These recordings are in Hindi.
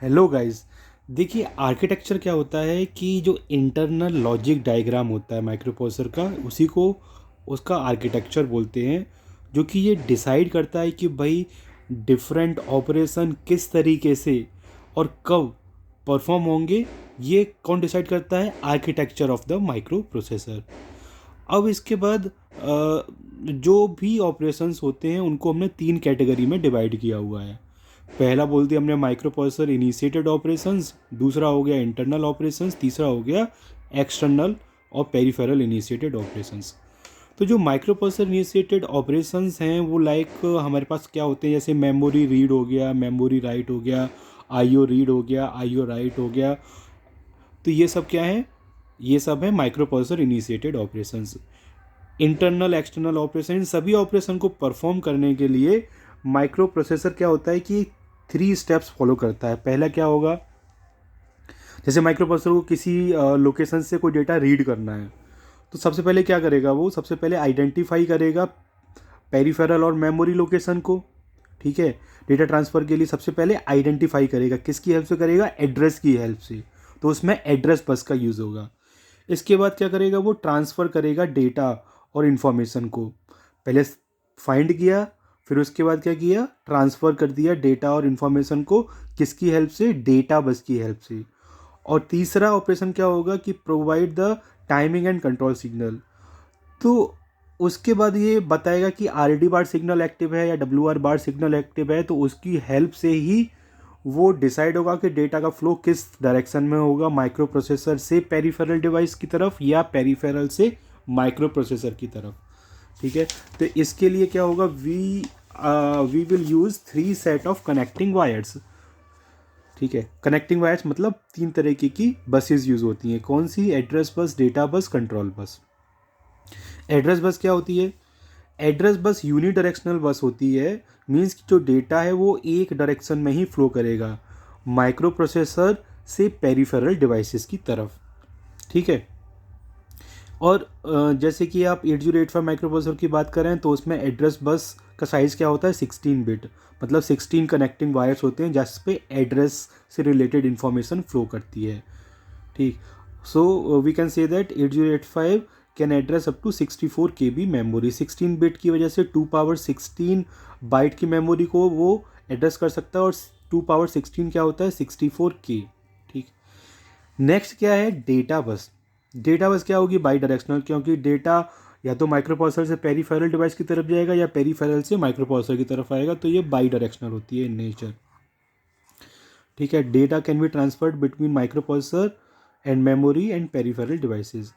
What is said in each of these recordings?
Hello guys. देखिए आर्किटेक्चर क्या होता है कि जो इंटरनल लॉजिक डायग्राम होता है माइक्रो प्रोसेसर का उसी को उसका आर्किटेक्चर बोलते हैं। जो कि ये डिसाइड करता है कि भाई डिफरेंट ऑपरेशन किस तरीके से और कब परफॉर्म होंगे। ये कौन डिसाइड करता है? Architecture of the micro processor. अब इसके बाद जो भी ऑपरेशंस होते हैं उनको हमने तीन कैटेगरी में डिवाइड किया हुआ है। पहला बोल दिया हमने माइक्रो प्रोसेसर इनिशिएटेड ऑपरेशंस, दूसरा हो गया इंटरनल ऑपरेशंस, तीसरा हो गया एक्सटर्नल और पेरिफेरल इनिशिएटेड ऑपरेशंस। तो जो माइक्रो प्रोसेसर इनिशिएटेड ऑपरेशंस हैं वो लाइक हमारे पास क्या होते हैं, जैसे मेमोरी रीड हो गया, मेमोरी राइट हो गया, आईओ रीड हो गया, आईओ राइट हो गया। तो ये सब क्या है? ये सब है microprocessor initiated operations. Internal external operation, इन सभी ऑपरेशन को परफॉर्म करने के लिए माइक्रो प्रोसेसर क्या होता है कि थ्री स्टेप्स फॉलो करता है। पहला क्या होगा, जैसे माइक्रो प्रोसेसर को किसी लोकेशन से कोई डेटा रीड करना है तो सबसे पहले क्या करेगा, वो सबसे पहले आइडेंटिफाई करेगा पेरिफेरल और मेमोरी लोकेशन को। ठीक है, डेटा ट्रांसफ़र के लिए सबसे पहले आइडेंटिफाई करेगा, किसकी हेल्प से करेगा? एड्रेस की हेल्प से। तो उसमें एड्रेस बस का यूज़ होगा। इसके बाद क्या करेगा, वो ट्रांसफ़र करेगा डेटा और इन्फॉर्मेशन को। पहले फाइंड किया, फिर उसके बाद क्या किया, ट्रांसफ़र कर दिया डेटा और इन्फॉर्मेशन को, किसकी हेल्प से? डेटा बस की हेल्प से। और तीसरा ऑपरेशन क्या होगा कि provide the timing and control signal. तो उसके बाद ये बताएगा कि are D bar signal active है या W R bar signal active है, तो उसकी हेल्प से ही वो डिसाइड होगा कि डेटा का फ्लो किस डायरेक्शन में होगा, माइक्रो प्रोसेसर से पेरिफेरल डिवाइस की तरफ या पेरिफेरल से माइक्रो प्रोसेसर की तरफ। ठीक है, तो इसके लिए क्या होगा, we will use three set of connecting wires. ठीक है, कनेक्टिंग वायर्स मतलब तीन तरीके की बसेस यूज़ होती हैं। कौन सी? Address bus, data bus, control bus. Address bus क्या होती है? एड्रेस बस यूनी डायरेक्शनल बस होती है। मीन्स कि जो डेटा है वो एक डायरेक्शन में ही फ्लो करेगा, माइक्रो प्रोसेसर से पेरिफेरल डिवाइसेस की तरफ। ठीक है, और जैसे कि आप 8085 माइक्रो प्रोसेसर की बात करें तो उसमें एड्रेस बस का साइज़ क्या होता है? 16 बिट। मतलब 16 कनेक्टिंग वायर्स होते हैं जिस पे एड्रेस से रिलेटेड इंफॉर्मेशन फ्लो करती है। ठीक, so we can say that 8085 can address up to 64 KB memory. 16 bit की वजह से 2 पावर 16 बाइट की मेमोरी को वो एड्रेस कर सकता है, और 2 पावर 16 क्या होता है? 64K। ठीक, नेक्स्ट क्या है? Data bus. डेटा बस क्या होगी? बाई डायरेक्शनल, क्योंकि डेटा या तो माइक्रो प्रोसेसर से पेरीफेरल डिवाइस की तरफ जाएगा या पेरीफेरल से माइक्रो प्रोसेसर की तरफ आएगा, तो ये बाई डायरेक्शनल होती है इन नेचर। ठीक है, data can be transferred between micro processor and memory and peripheral devices.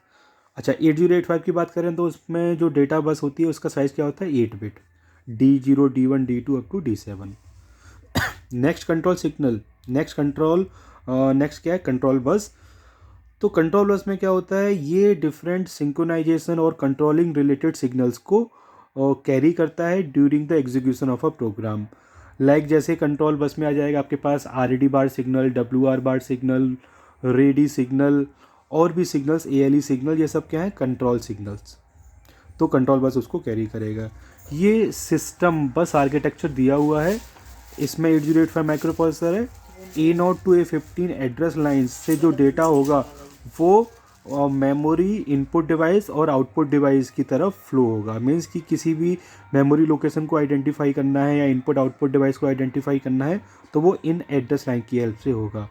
अच्छा, 8085 की बात करें तो उसमें जो डेटा बस होती है उसका साइज़ क्या होता है? 8 bit. D0, D1, D2 up to D7। Next control signal, next control, next क्या है? Control bus. तो कंट्रोल बस में क्या होता है, ये डिफरेंट सिंक्रोनाइजेशन और कंट्रोलिंग रिलेटेड सिग्नल्स को कैरी करता है during the execution of a program. Like जैसे कंट्रोल बस में आ जाएगा आपके पास R D bar signal, W R bar signal, ready signal, और भी signals, A L E signal, ये सब क्या है? Control signals. तो कंट्रोल बस उसको कैरी करेगा। ये सिस्टम बस आर्किटेक्चर दिया हुआ है। इसमें 8085 माइक्रो प्रोसेसर है। A0 to A15 address lines से जो डेटा होगा वो मेमोरी इनपुट डिवाइस और आउटपुट डिवाइस की तरफ फ्लो होगा। मीन्स कि किसी भी मेमोरी लोकेशन को आइडेंटिफाई करना है या इनपुट आउटपुट डिवाइस को आइडेंटिफाई करना है तो वो इन एड्रेस लाइन की हेल्प से होगा।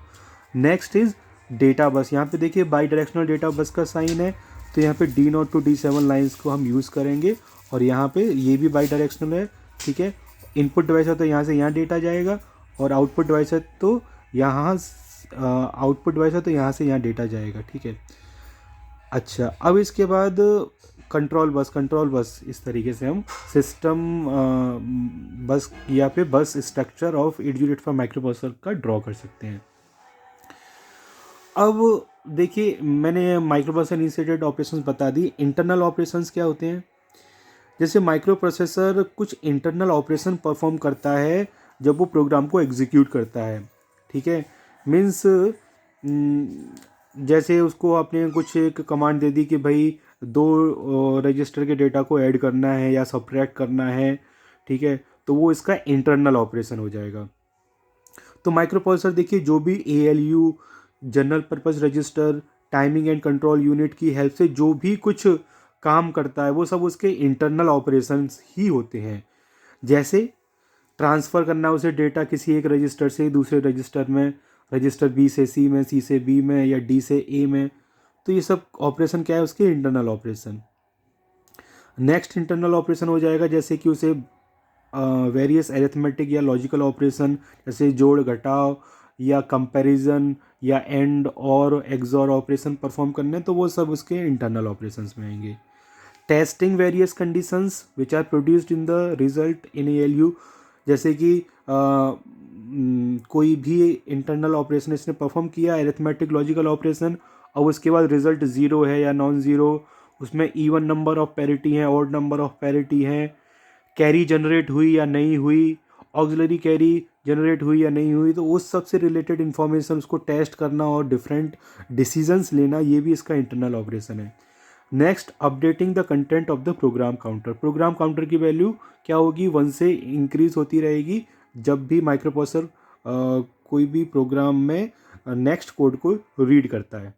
Next is data bus. यहाँ पे देखिए बाई डायरेक्शनल डेटा बस का साइन है, तो यहाँ पे D0 to D7 लाइन्स को हम यूज़ करेंगे, और यहाँ पे ये भी बाई डायरेक्शनल है। ठीक है, इनपुट डिवाइस है तो यहाँ से यहाँ डेटा जाएगा, और आउटपुट डिवाइस है तो यहाँ आउटपुट डिवाइस है तो यहाँ से यहाँ डेटा जाएगा। ठीक है, अच्छा अब इसके बाद कंट्रोल बस। कंट्रोल बस इस तरीके से हम सिस्टम बस या फिर बस स्ट्रक्चर ऑफ 8085 माइक्रो प्रोसेसर का ड्रॉ कर सकते हैं। अब देखिए मैंने माइक्रो प्रोसेसर इनिशिएटेड ऑपरेशंस बता दी। इंटरनल ऑपरेशंस क्या होते हैं? जैसे माइक्रो प्रोसेसर कुछ इंटरनल ऑपरेशन परफॉर्म करता है जब वो प्रोग्राम को एग्जीक्यूट करता है। ठीक है, मीन्स जैसे उसको आपने कुछ एक कमांड दे दी कि भाई दो रजिस्टर के डेटा को ऐड करना है या सब्ट्रैक्ट करना है। ठीक है, तो वो इसका इंटरनल ऑपरेशन हो जाएगा। तो माइक्रो प्रोसेसर देखिए जो भी ALU, general purpose register, timing and control unit की हेल्प से जो भी कुछ काम करता है वो सब उसके इंटरनल ऑपरेशंस ही होते हैं। जैसे ट्रांसफ़र करना उसे डेटा किसी एक रजिस्टर से दूसरे रजिस्टर में, रजिस्टर B से C में, C से B में या D से A में, तो ये सब ऑपरेशन क्या है उसके internal operation. Next internal operation हो जाएगा जैसे कि उसे वेरियस एरिथमेटिक या लॉजिकल ऑपरेशन जैसे जोड़ घटाव या कंपैरिजन या एंड और एक्सॉर ऑपरेशन परफॉर्म करने, तो वो सब उसके इंटरनल ऑपरेशंस में आएंगे। Testing various conditions which are produced in the result in ALU, जैसे कि कोई भी इंटरनल ऑपरेशन इसने परफॉर्म किया एरिथमेटिक लॉजिकल ऑपरेशन, और उसके बाद रिजल्ट ज़ीरो है या नॉन ज़ीरो, उसमें इवन नंबर ऑफ पैरिटी हैं, ऑड नंबर ऑफ पैरिटी हैं, कैरी जनरेट हुई या नहीं हुई, ऑक्सिलरी कैरी जनरेट हुई या नहीं हुई, तो उस सब से रिलेटेड इन्फॉर्मेशन उसको टेस्ट करना और डिफरेंट डिसीजंस लेना, ये भी इसका इंटरनल ऑपरेशन है। Next, updating the content of the program counter. Program counter की वैल्यू क्या होगी, 1 से इंक्रीज होती रहेगी जब भी माइक्रो प्रोसेसर कोई भी प्रोग्राम में नेक्स्ट कोड को रीड करता है।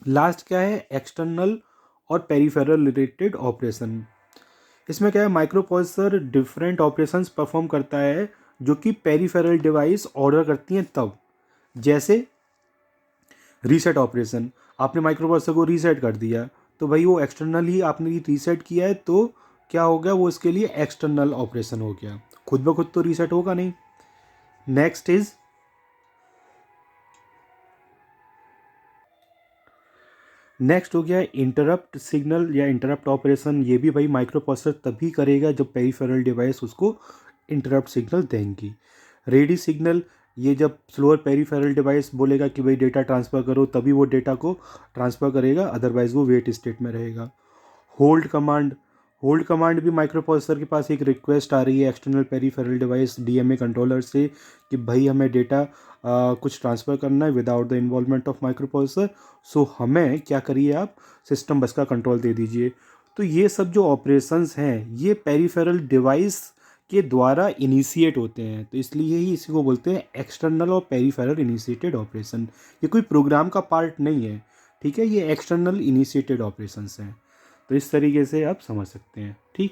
लास्ट क्या है, एक्सटर्नल और पेरिफेरल रिलेटेड ऑपरेशन। इसमें क्या है, micro processor different operations perform करता है जो कि पेरिफेरल डिवाइस ऑर्डर करती हैं तब। जैसे रीसेट ऑपरेशन, आपने माइक्रो प्रोसेसर को रीसेट कर दिया तो भाई वो एक्सटर्नल ही आपने रीसेट किया है, तो क्या हो गया, वो इसके लिए एक्सटर्नल ऑपरेशन हो गया, खुद ब खुद तो रीसेट होगा नहीं। नेक्स्ट हो गया इंटरप्ट सिग्नल या इंटरप्ट ऑपरेशन। ये भी भाई माइक्रो प्रोसेसर तभी करेगा जब पेरिफेरल डिवाइस उसको इंटरप्ट सिग्नल देंगी। रेडी सिग्नल, ये जब स्लोअर पेरिफेरल डिवाइस बोलेगा कि भाई डेटा ट्रांसफ़र करो तभी वो डेटा को ट्रांसफ़र करेगा, अदरवाइज वो वेट स्टेट में रहेगा। होल्ड कमांड, होल्ड कमांड भी माइक्रो प्रोसेसर के पास एक रिक्वेस्ट आ रही है external peripheral device DMA controller से कि भाई हमें डेटा कुछ ट्रांसफ़र करना है without the involvement of micro processor, so हमें क्या करिए आप सिस्टम बस का कंट्रोल दे दीजिए। तो ये सब जो ऑपरेशंस हैं ये पेरिफेरल डिवाइस के द्वारा इनिशिएट होते हैं, तो इसलिए ही इसी को बोलते हैं एक्सटर्नल और पेरिफेरल इनिशिएटेड ऑपरेशन। ये कोई प्रोग्राम का पार्ट नहीं है, ठीक है, ये एक्सटर्नल इनिशिएटेड ऑपरेशंस हैं। तो इस तरीके से आप समझ सकते हैं, ठीक।